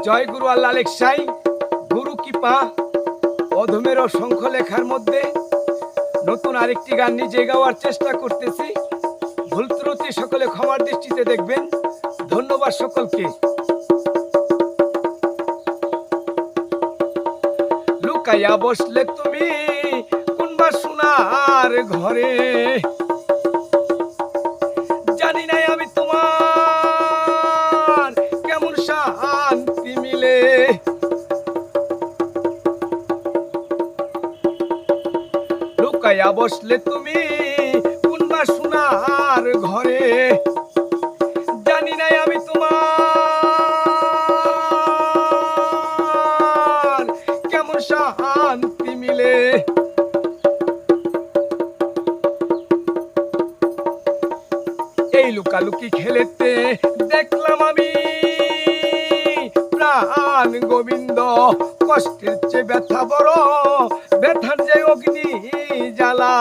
জয় গুরু আল্লাহ লেখাই গুরু কৃপা অধমের অসংখ্য লেখার মধ্যে নতুন আরেকটি গান নিজে গাওয়ার চেষ্টা করতেছি। ভুল ত্রুটি সকলে ক্ষমার দৃষ্টিতে দেখবেন। ধন্যবাদ সকলকে। লুকাইয়া বসলে তুমি কোনবা সোনার ঘরে, জানি নাই আমি তোমার কেমন শান্তি মিলে। লুকাইয়া বসলে তুমি কোনবা সোনার ঘরে, জানি নাই আমি তোমার কেমন শান্তি মিলে। এই লুকালুকি খেলেতে দেখলাম আমি প্রাণ গোবিন্দ, কষ্টের চেয়ে ব্যথা বড়, ব্যথার যে অগ্নি জ্বালা।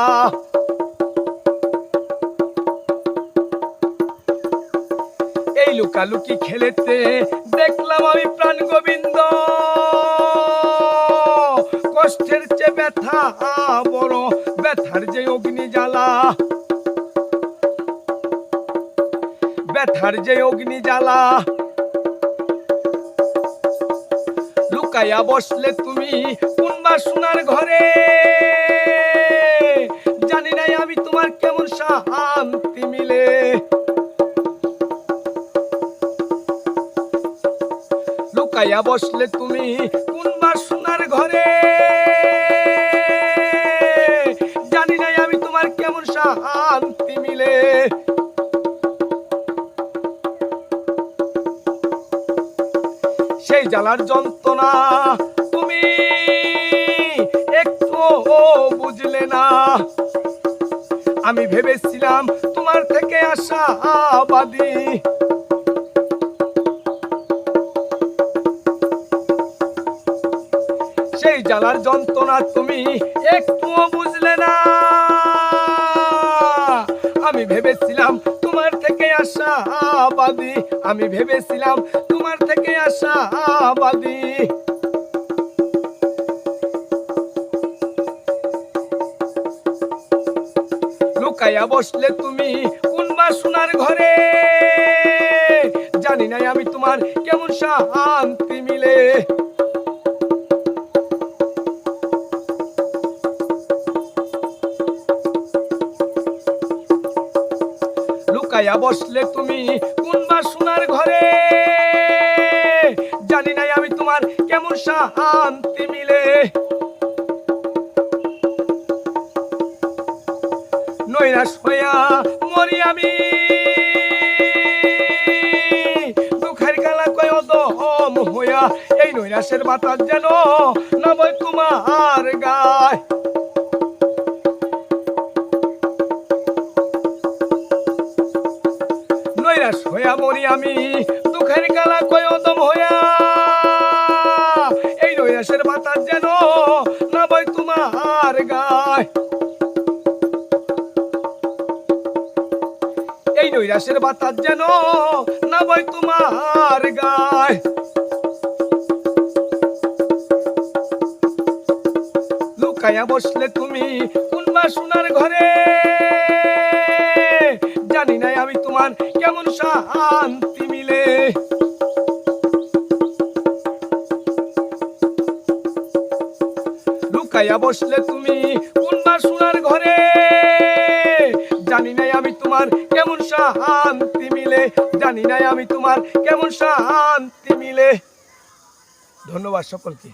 এই লুকালুকি খেলেতে দেখলাম আমি প্রাণ গোবিন্দ, কষ্টের চেয়ে ব্যথা বড়, ব্যথার যে অগ্নি জ্বালা। ব্যথার যে অগ্নি জ্বালা। লুকাইয়া বসলে তুমি কোনবা সোনার ঘরে, জানি নাই আমি তোমার কেমন শান্তি মিলে। লুকাইয়া বসলে তুমি কোনবা সোনার ঘরে, জানি নাই আমি তোমার কেমন শান্তি মিলে। সেই জ্বালার যন্ত্রণা তুমি একটু বুঝলে না। আমি ভেবেছিলাম তোমার থেকে আশাবাদী, সেই জ্বালার যন্ত্রণা তুমি একটু বুঝলে না। আমি ভেবেছিলাম তোমার থেকে আশাবাদী, আমি ভেবেছিলাম তোমার থেকে আশাবাদী। লুকাইয়া বসলে তুমি কোনবা সোনার ঘরে, জানি নাই আমি তোমার কেমন শান্তি মিলে। লুকাইয়া বসলে তুমি কোনবা সোনার ঘরে, জানি নাই আমি তোমার কেমন শান্তি মিলে। নৈরাশ হইয়া মরি আমি, দুঃখের কালা কয় অদম হইয়া, এই নৈরাশের বাতাস যেন নামে তোমার গায়। নৈরাশ হইয়া মরি আমি, দুঃখের কালা কয় অদম হইয়া, এই নৈরাশের বাতাস যেন নামে তোমার গায়। এই নৈরাশের বাতাস যেন নামে তোমার গায়। লুকাইয়া বসলে তুমি কোনবা সোনার ঘরে, জানি নাই আমি তোমার কেমন শান্তি মিলে। লুকাইয়া বসলে তুমি কোনবা সোনার ঘরে, জানি নাই আমি তোমার কেমন শান্তি মিলে, জানি নাই আমি তোমার কেমন শান্তি মিলে। ধন্যবাদ সকলকে।